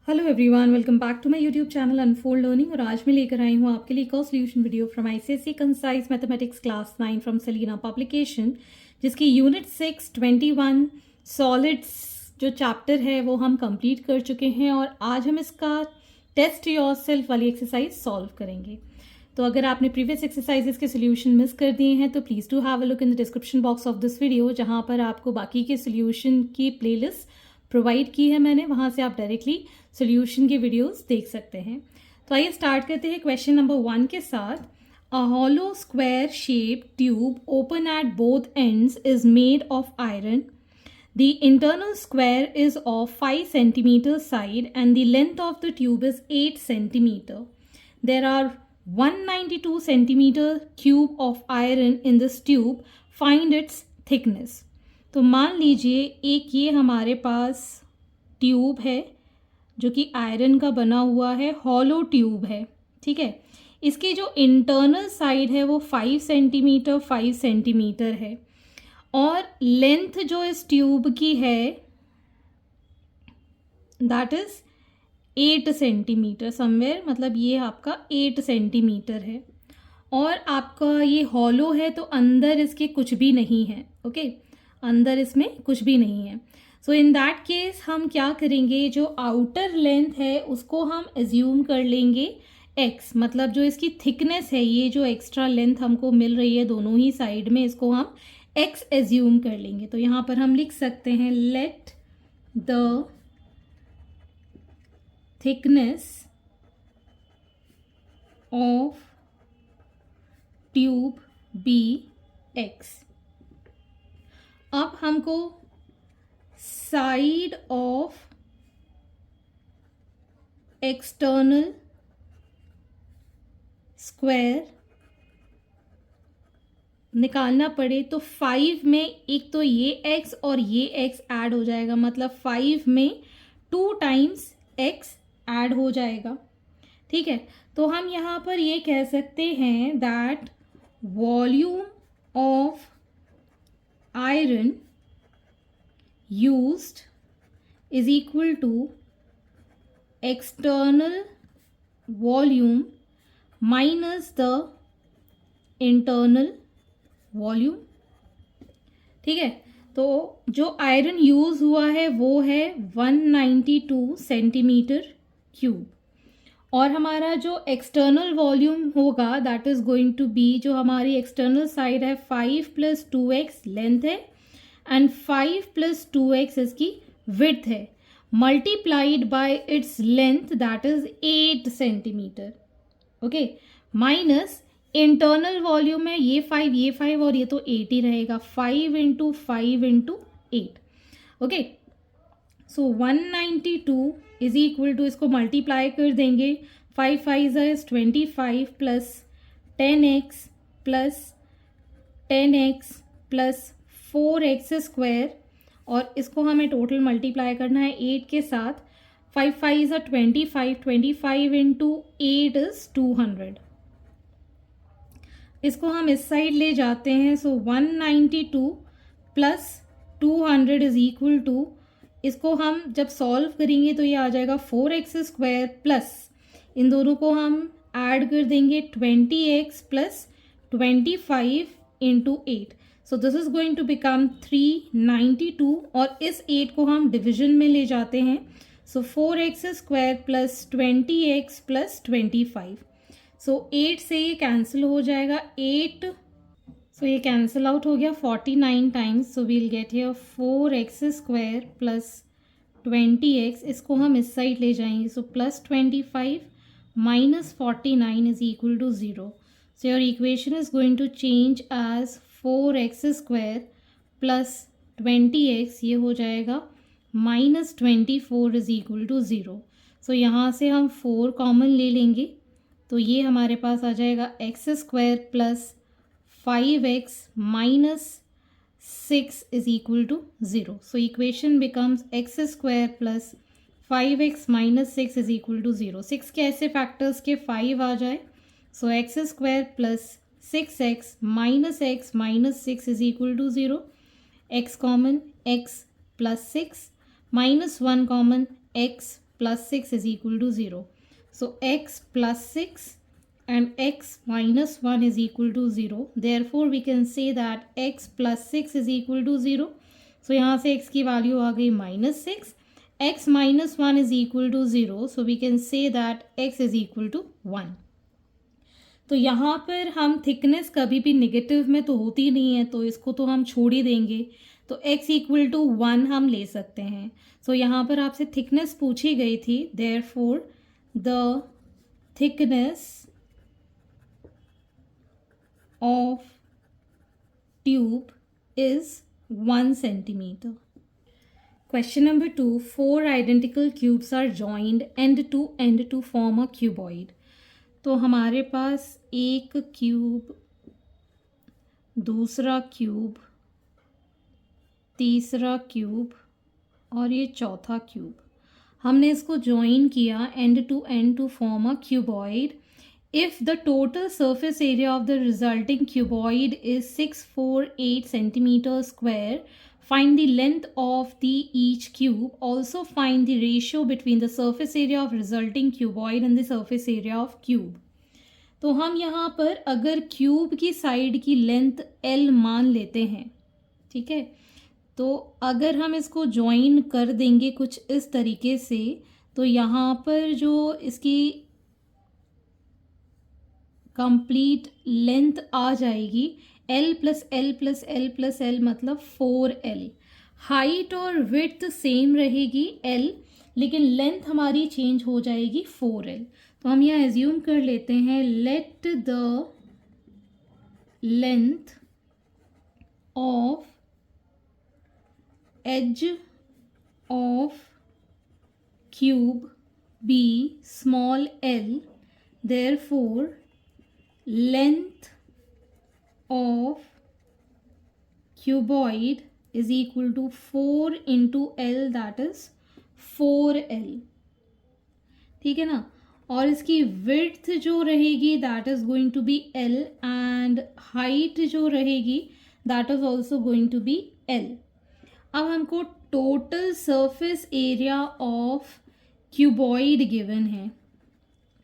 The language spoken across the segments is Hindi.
Hello everyone, welcome back to my YouTube channel Unfold Learning. और आज मैं लेकर आई हूँ आपके लिए एक और solution video from ICSE concise mathematics class 9 फ्रॉम सेलिना पब्लिकेशन, जिसकी यूनिट 6 21 सॉलिड्स जो चैप्टर है वो हम कंप्लीट कर चुके हैं। और आज हम इसका टेस्ट योरसेल्फ वाली एक्सरसाइज सॉल्व करेंगे। तो अगर आपने प्रीवियस एक्सरसाइजेस के सोल्यूशन मिस कर दिए हैं तो please do have a look in the description box of this video, जहाँ पर आपको बाकी के सोल्यूशन की प्लेलिस्ट प्रोवाइड की है मैंने, वहाँ से आप डायरेक्टली सोल्यूशन के वीडियोस देख सकते हैं। तो आइए स्टार्ट करते हैं क्वेश्चन नंबर 1 के साथ। A hollow square shape tube open at both ends is made of iron. The internal square is of 5 centimeter side and the length of the tube is 8 centimeter. There are 192 centimeter cube of iron in this tube. Find its thickness. तो मान लीजिए एक ये हमारे पास ट्यूब है जो कि आयरन का बना हुआ है, हॉलो ट्यूब है, ठीक है। इसकी जो इंटरनल साइड है वो 5 सेंटीमीटर है और लेंथ जो इस ट्यूब की है दैट इज 8 सेंटीमीटर समवेयर, मतलब ये आपका 8 सेंटीमीटर है। और आपका ये हॉलो है तो अंदर इसके कुछ भी नहीं है, ओके, अंदर इसमें कुछ भी नहीं है। सो इन दैट केस हम क्या करेंगे, जो आउटर लेंथ है उसको हम एज्यूम कर लेंगे x, मतलब जो इसकी थिकनेस है, ये जो एक्स्ट्रा लेंथ हमको मिल रही है दोनों ही साइड में, इसको हम x एज्यूम कर लेंगे। तो यहाँ पर हम लिख सकते हैं let the thickness of tube be x। अब हमको साइड ऑफ एक्सटर्नल स्क्वायर निकालना पड़े तो 5 में एक तो ये x और ये x ऐड हो जाएगा, मतलब 5 में 2 टाइम्स x ऐड हो जाएगा, ठीक है। तो हम यहाँ पर ये कह सकते हैं that volume of iron used is equal to external volume minus the internal volume, ठीक है। तो जो आयरन यूज हुआ है वो है 192 सेंटीमीटर क्यूब, और हमारा जो एक्सटर्नल वॉल्यूम होगा that is going to be, जो हमारी एक्सटर्नल साइड है 5 + 2x लेंथ है एंड 5 + 2x इसकी विड्थ है, multiplied by its length that is 8 centimetre, okay, minus internal volume है ये 5 और ये तो 8 ही रहेगा, 5 × 5 × 8, okay. So 192 is equal to, इसको मल्टीप्लाई कर देंगे, 5 5 is 25 plus 10x plus 10x plus 4x square, और इसको हमें टोटल मल्टीप्लाई करना है 8 के साथ। 5 5 इज 25 × 8 इज 200। इसको हम इस साइड ले जाते हैं, सो 192 प्लस 200 इज इक्वल टू, इसको हम जब सॉल्व करेंगे तो ये आ जाएगा 4x स्क्वायर प्लस इन दोनों को हम ऐड कर देंगे 20x plus 25 × 8। So this is going to become 392, और इस 8 को हम डिविजन में ले जाते हैं, सो 4x square plus 20x plus 25। सो 8 से ये कैंसिल हो जाएगा, 8, सो ये कैंसिल आउट हो गया 49 times, so we'll get here 4x square plus 20x, इसको हम इस साइड ले जाएंगे, so plus 25 minus 49 is equal to 0। So your equation is going to change as 4x square plus 20x, ये हो जाएगा minus 24 is equal to 0। So यहाँ से हम 4 कॉमन ले लेंगे, तो ये हमारे पास आ जाएगा x square plus 5x minus 6 is equal to 0। So equation becomes x square plus 5x minus 6 is equal to 0। 6 के ऐसे फैक्टर्स के 5 आ जाए, so x square plus 6x minus 6 is equal to 0। x common, x प्लस 6 माइनस 1 common, x plus 6 is equal to 0. So x plus 6 and x minus 1 is equal to 0. Therefore we can say that x plus 6 is equal to 0. So यहाँ से x की वैल्यू आ गई -6. x minus 1 is equal to 0. So we can say that x is equal to 1. तो यहाँ पर हम थिकनेस कभी भी नेगेटिव में तो होती नहीं है, तो इसको तो हम छोड़ ही देंगे. तो x इक्वल टू 1 हम ले सकते हैं. सो यहाँ पर आपसे थिकनेस पूछी गई थी. Therefore the thickness of tube is 1 centimeter. Question number 2. 4 identical cubes are joined end to end to form a cuboid. तो हमारे पास एक क्यूब, दूसरा क्यूब, तीसरा क्यूब और ये चौथा क्यूब. हमने इसको ज्वाइन किया end to end to form a cuboid. If the total surface area of the resulting cuboid is 648 centimetre square, find the length of the each cube. Also find the ratio between the surface area of resulting cuboid and the surface area of cube. तो हम यहाँ पर अगर क्यूब की साइड की लेंथ L मान लेते हैं, ठीक है, तो अगर हम इसको ज्वाइन कर देंगे कुछ इस तरीके से, तो यहाँ पर जो इसकी कंप्लीट लेंथ आ जाएगी L plus L plus L plus L मतलब 4L. हाइट और विड्थ सेम रहेगी L, लेकिन लेंथ हमारी चेंज हो जाएगी 4L. तो हम यहाँ एज्यूम कर लेते हैं let the length of edge of cube be small l. Therefore length of cuboid is equal to 4 into L, that is 4L. ठीक है ना. और इसकी width जो रहेगी that is going to be L and height जो रहेगी that is also going to be L. अब हमको total surface area of cuboid given है,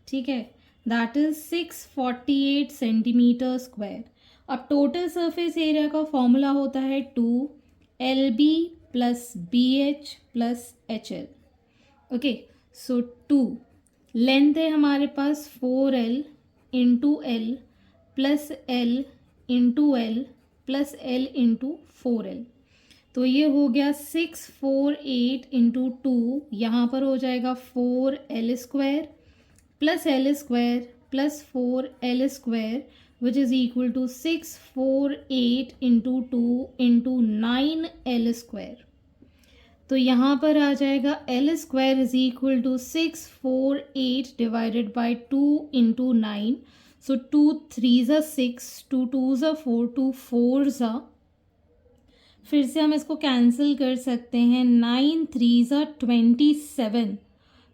ठीक है, that is 648 सेंटीमीटर स्क्वायर. अब टोटल सरफेस एरिया का फॉर्मूला होता है 2LB plus BH plus HL. Okay, so 2 length है हमारे पास 4L into L plus L into L plus L into 4L. तो ये हो गया 648 इंटू 2, यहाँ पर हो जाएगा 4L square plus L square plus 4L square which is equal to 648 into 2 into 9L square. तो यहाँ पर आ जाएगा L square is equal to 648 divided by 2 into 9. So 2 3s are 6, 2 2s are 4, 2 4s are. फिर से हम इसको कैंसिल कर सकते हैं. 9 3s are 27,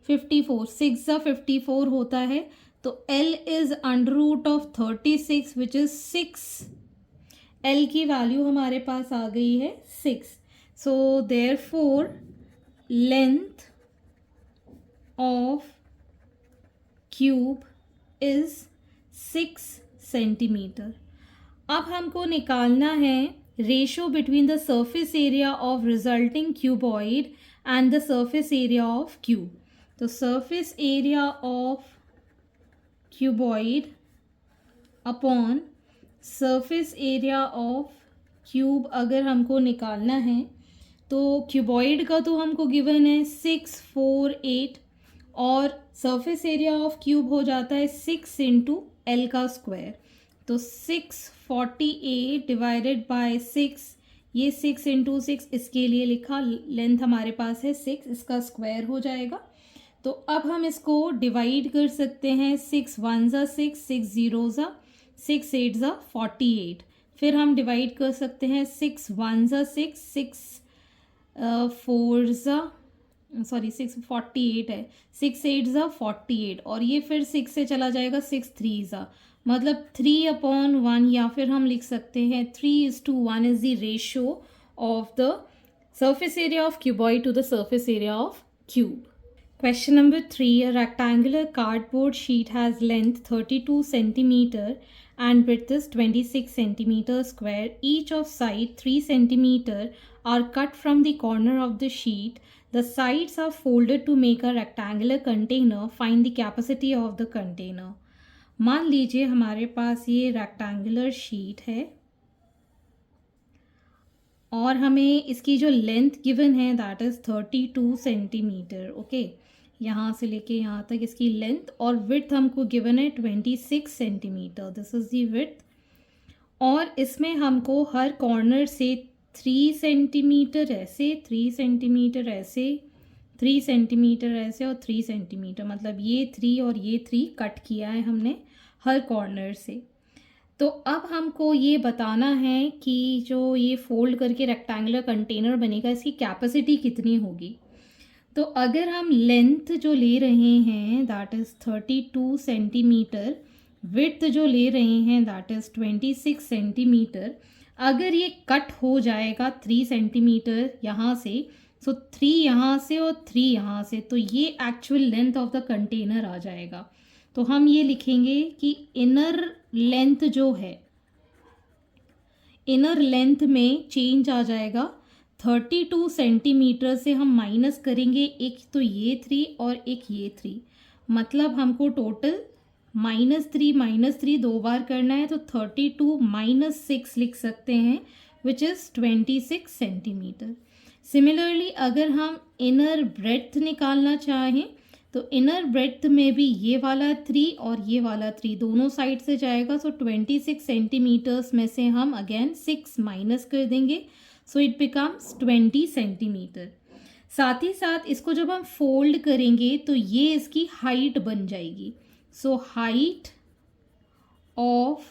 54, 6 are 54 होता है. तो L is under root of 36 which is 6. L की वैल्यू हमारे पास आ गई है 6. So therefore length of cube is 6 centimetre. अब हमको निकालना है ratio between the surface area of resulting cuboid and the surface area of cube. तो surface area of cuboid upon surface area of cube अगर हमको निकालना है, तो क्यूबॉइड का तो हमको गिवन है 648 और सरफेस एरिया ऑफ क्यूब हो जाता है 6 इंटू L का स्क्वायर. तो 648 डिवाइडेड बाय 6, ये 6 इंटू 6 इसके लिए लिखा, लेंथ हमारे पास है 6, इसका स्क्वायर हो जाएगा. तो अब हम इसको डिवाइड कर सकते हैं. 6 1 ज़ा 6, 6 0 ज़ा 6 8 ज़ा 48. फिर हम डिवाइड कर सकते हैं 6 1 ज़ा 6, 6 4 ज़ा 6 48 है, 6 8 ज़ा 48 और ये फिर 6 से चला जाएगा 6 3 ज़ा, मतलब 3/1, या फिर हम लिख सकते हैं 3:1 is the ratio of the surface area of cuboid to the surface area of cube. Question number 3. A rectangular cardboard sheet has length 32 centimeter and width is 26 centimeter square. Each of side 3 centimeter are cut from the corner of the sheet. The sides are folded to make a rectangular container. Find the capacity of the container. मान लीजिए हमारे पास ये रेक्टेंगुलर शीट है और हमें इसकी जो लेंथ गिवन है दैट इज़ 32 सेंटीमीटर. ओके, यहाँ से लेके यहाँ तक इसकी लेंथ, और विड्थ हमको गिवन है 26 centimetre. This is the width. और इसमें हमको हर कॉर्नर से 3 सेंटीमीटर ऐसे, 3 सेंटीमीटर ऐसे, 3 सेंटीमीटर ऐसे और 3 सेंटीमीटर, मतलब ये 3 और ये 3 कट किया है हमने हर कॉर्नर से. तो अब हमको ये बताना है कि जो ये फोल्ड करके रेक्टेंगुलर कंटेनर बनेगा इसकी कैपेसिटी कितनी होगी. तो अगर हम लेंथ जो ले रहे हैं दैट इज़ 32 सेंटीमीटर, विड्थ जो ले रहे हैं दैट इज़ 26 सेंटीमीटर, अगर ये कट हो जाएगा 3 सेंटीमीटर यहाँ से, सो 3 यहाँ से और 3 यहाँ से, तो ये actual length of the container आ जाएगा. तो हम ये लिखेंगे कि इनर लेंथ जो है, इनर लेंथ में चेंज आ जाएगा. 32 सेंटीमीटर से हम माइनस करेंगे एक तो ये 3 और एक ये 3, मतलब हमको टोटल -3 दो बार करना है, तो 32 - 6 लिख सकते हैं विच इज़ 26 सेंटीमीटर. सिमिलरली अगर हम इनर ब्रेड्थ निकालना चाहें तो इनर ब्रेड्थ में भी ये वाला 3 और ये वाला 3 दोनों साइड से जाएगा. सो 26 सेंटीमीटर्स में से हम अगेन 6 माइनस कर देंगे, सो इट बिकम्स 20 सेंटीमीटर. साथ ही साथ इसको जब हम फोल्ड करेंगे तो ये इसकी हाइट बन जाएगी. So height of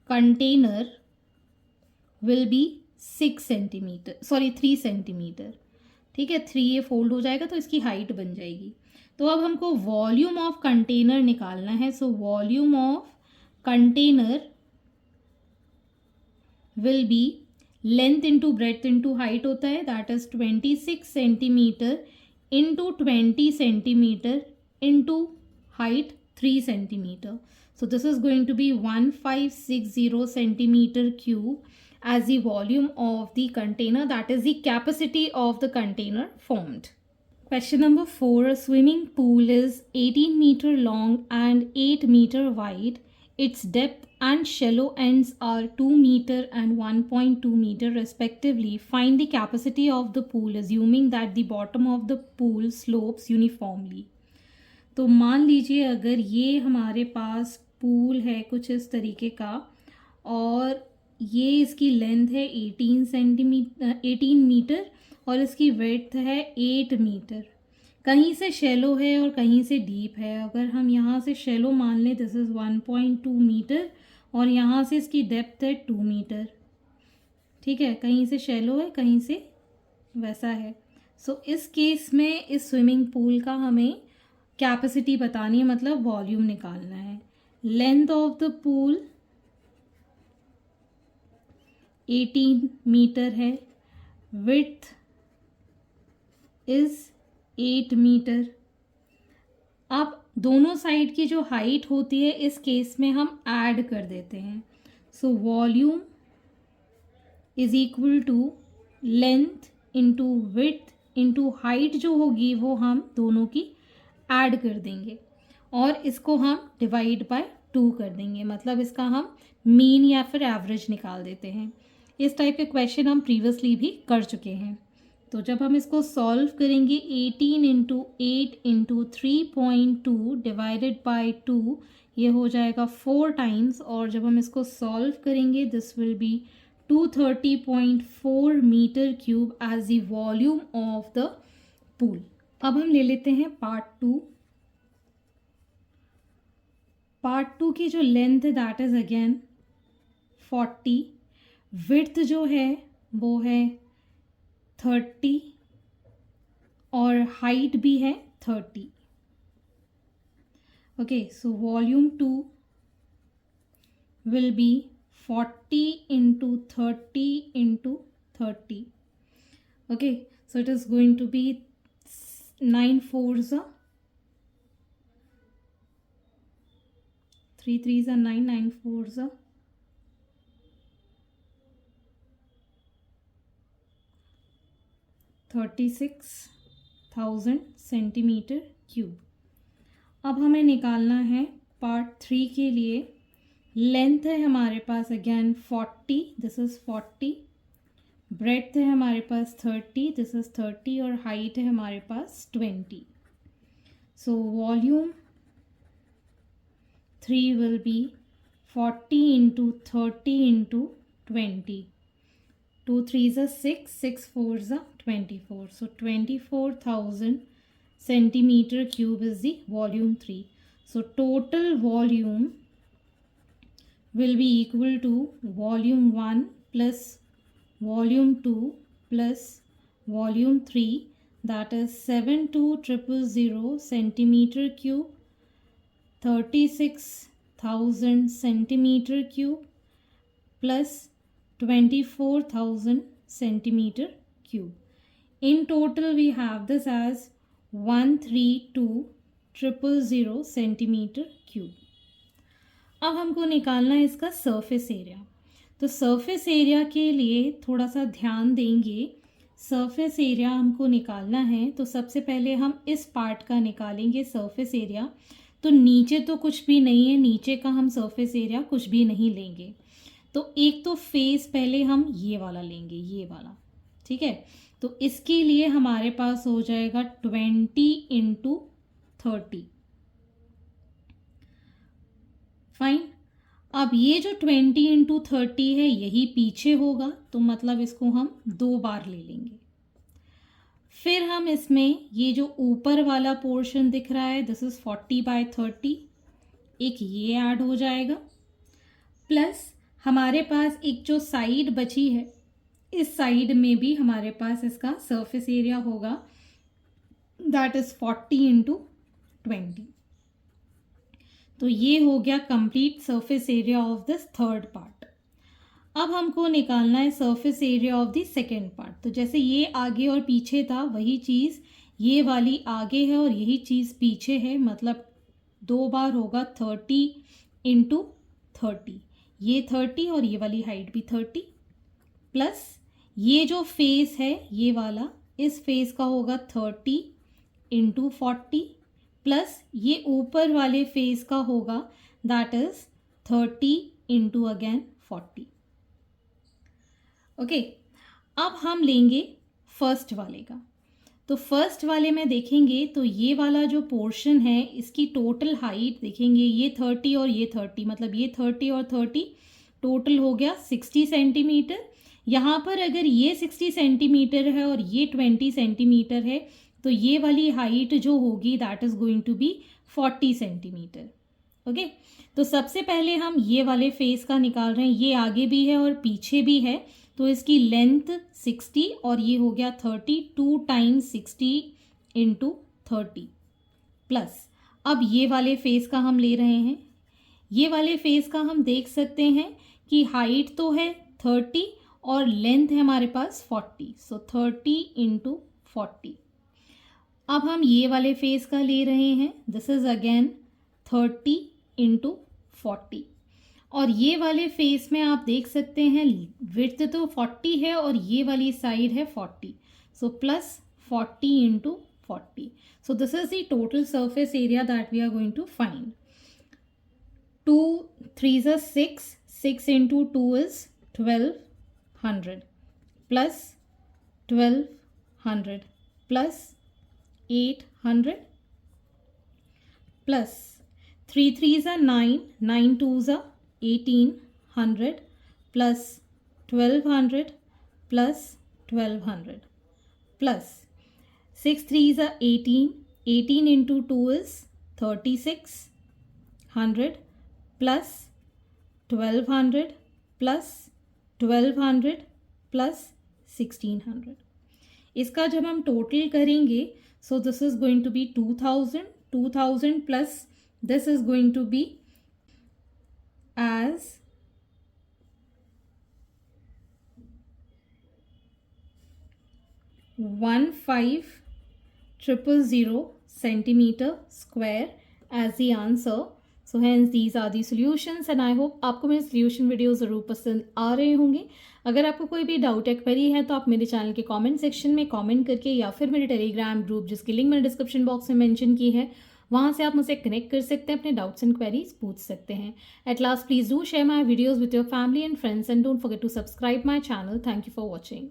container will B 6 centimetre, sorry 3 centimetre. ठीक है, 3 ये फोल्ड हो जाएगा तो इसकी हाइट बन जाएगी. तो अब हमको वॉल्यूम ऑफ कंटेनर निकालना है. So volume of container will be length into breadth into height होता है, that is 26 centimetre into 20 centimetre into height 3 centimetre. So this is going to be 1560 centimetre cube as the volume of the container, that is the capacity of the container formed. Question number 4. A swimming pool is 18 meter long and 8 meter wide. Its depth and shallow ends are 2 meter and 1.2 meter respectively. Find the capacity of the pool assuming that the bottom of the pool slopes uniformly. तो मान लीजिए अगर ये हमारे पास पूल है कुछ इस तरीके का और ये इसकी लेंथ है 18 मीटर और इसकी विड्थ है 8 मीटर. कहीं से शैलो है और कहीं से डीप है. अगर हम यहाँ से शैलो मान लें दिस इज़ 1.2 मीटर और यहाँ से इसकी डेप्थ है 2 मीटर. ठीक है, कहीं से शैलो है कहीं से वैसा है. सो इस केस में इस स्विमिंग पूल का हमें कैपेसिटी बतानी है, मतलब वॉल्यूम निकालना है. Length of the pool 18 metre है, विड्थ इज़ 8 मीटर. अब दोनों साइड की जो हाइट होती है इस केस में हम ऐड कर देते हैं. So volume is equal to length into width into height जो होगी वो हम दोनों की ऐड कर देंगे और इसको हम डिवाइड बाय 2 कर देंगे, मतलब इसका हम मीन या फिर एवरेज निकाल देते हैं. इस टाइप के क्वेश्चन हम प्रीवियसली भी कर चुके हैं. तो जब हम इसको सॉल्व करेंगे 18 इंटू 8 इंटू 3.2 डिवाइडेड बाई 2 ये हो जाएगा 4 टाइम्स, और जब हम इसको सॉल्व करेंगे this will be 230.4 metre cube as the volume of the pool. अब हम ले लेते हैं पार्ट 2. पार्ट 2 की जो लेंथ है दैट इज अगेन 40, विड्थ जो है वो है 30 और हाइट भी है 30. Okay, so volume 2 will be 40 into 30 into 30. Okay, so it is going to be 9 4s are 3 3s are 9, 9 4s are 36,000 centimetre cube. अब हमें निकालना है पार्ट 3 के लिए। लेंथ है हमारे पास अगेन 40, दिस इज 40। ब्रेड्थ है हमारे पास 30, दिस इज 30। और हाइट है हमारे पास 20। So volume 3 will be 40 into 30 into 20। 2 3s are 6, 6 4s are 24. So 24,000 centimeter cube is the volume 3. So total volume will be equal to volume 1 plus volume 2 plus volume 3, that is 72,000 centimeter cube, 36,000 centimeter cube plus 24,000 centimeter cube. In total we have this as 132,000 centimeter cube. अब हमको निकालना है इसका सरफेस एरिया। तो सरफेस एरिया के लिए थोड़ा सा ध्यान देंगे। सरफेस एरिया हमको निकालना है तो सबसे पहले हम इस पार्ट का निकालेंगे सरफेस एरिया। तो नीचे तो कुछ भी नहीं है, नीचे का हम सरफेस एरिया कुछ भी नहीं लेंगे। तो एक तो फेस पहले हम ये वाला लेंगे, ये वाला, ठीक है। तो इसके लिए हमारे पास हो जाएगा 20 इंटू 30। फाइन। अब ये जो 20 इंटू 30 है यही पीछे होगा, तो मतलब इसको हम 2 बार ले लेंगे। फिर हम इसमें ये जो ऊपर वाला पोर्शन दिख रहा है, दिस इज 40/30, एक ये ऐड हो जाएगा। प्लस हमारे पास एक जो साइड बची है, इस साइड में भी हमारे पास इसका सरफेस एरिया होगा, दैट इज 40 इंटू 20। तो ये हो गया complete surface area of this third part. अब हमको निकालना है surface area of the second part. तो जैसे ये आगे और पीछे था, वही चीज़ ये वाली आगे है और यही चीज़ पीछे है, मतलब 2 बार होगा 30 इंटू 30। ये 30 और ये वाली हाइट भी 30, प्लस ये जो फेस है ये वाला, इस फेस का होगा 30 इंटू 40, प्लस ये ऊपर वाले फेस का होगा that is 30 into again 40। Okay, अब हम लेंगे फर्स्ट वाले का। तो फर्स्ट वाले में देखेंगे तो ये वाला जो पोर्शन है इसकी टोटल हाइट देखेंगे, ये 30 और ये 30, मतलब ये 30 और 30 टोटल हो गया 60 सेंटीमीटर। यहाँ पर अगर ये 60 सेंटीमीटर है और ये 20 सेंटीमीटर है तो ये वाली हाइट जो होगी that is going to be 40 centimetre. Okay, तो सबसे पहले हम ये वाले फेस का निकाल रहे हैं, ये आगे भी है और पीछे भी है, तो इसकी लेंथ 60 और ये हो गया 30, 2 टाइम्स 60 इंटू 30, प्लस अब ये वाले फेस का हम ले रहे हैं। ये वाले फेस का हम देख सकते हैं कि हाइट तो है 30 और लेंथ है हमारे पास 40, सो 30 इंटू 40। अब हम ये वाले फेस का ले रहे हैं, दिस इज अगेन 30 इंटू 40। और ये वाले फेस में आप देख सकते हैं विड्थ तो 40 है और ये वाली साइड है 40, so plus 40 into 40। So this is the total surface area that we are going to find. 2 3s are 6, 6 into 2 is 1200, plus 1200 plus 800, plus 3 3s are 9, 9 2s are 1800, plus 1200 plus 1200, plus 6 3s are 18, 18 into 2 is 3600, plus 1200 plus 1200 plus 1600। इसका जब हम टोटल करेंगे so this is going to be 2000, 2000 plus this is going to be as 15 000 centimeter square as the answer. So hence these are the solutions and I hope आपको मेरे solution वीडियो ज़रूर पसंद आ रहे होंगे. अगर आपको कोई भी डाउट या क्वेरी है तो आप मेरे चैनल के कमेंट सेक्शन में कमेंट करके या फिर मेरे टेलीग्राम ग्रुप जिसकी लिंक मैंने डिस्क्रिप्शन बॉक्स में मेंशन की है वहाँ से आप मुझसे कनेक्ट कर सकते हैं, अपने डाउट्स एंड क्वेरीज पूछ सकते हैं. At last please do share my videos with your family and friends and don't forget to subscribe my channel. Thank you for watching.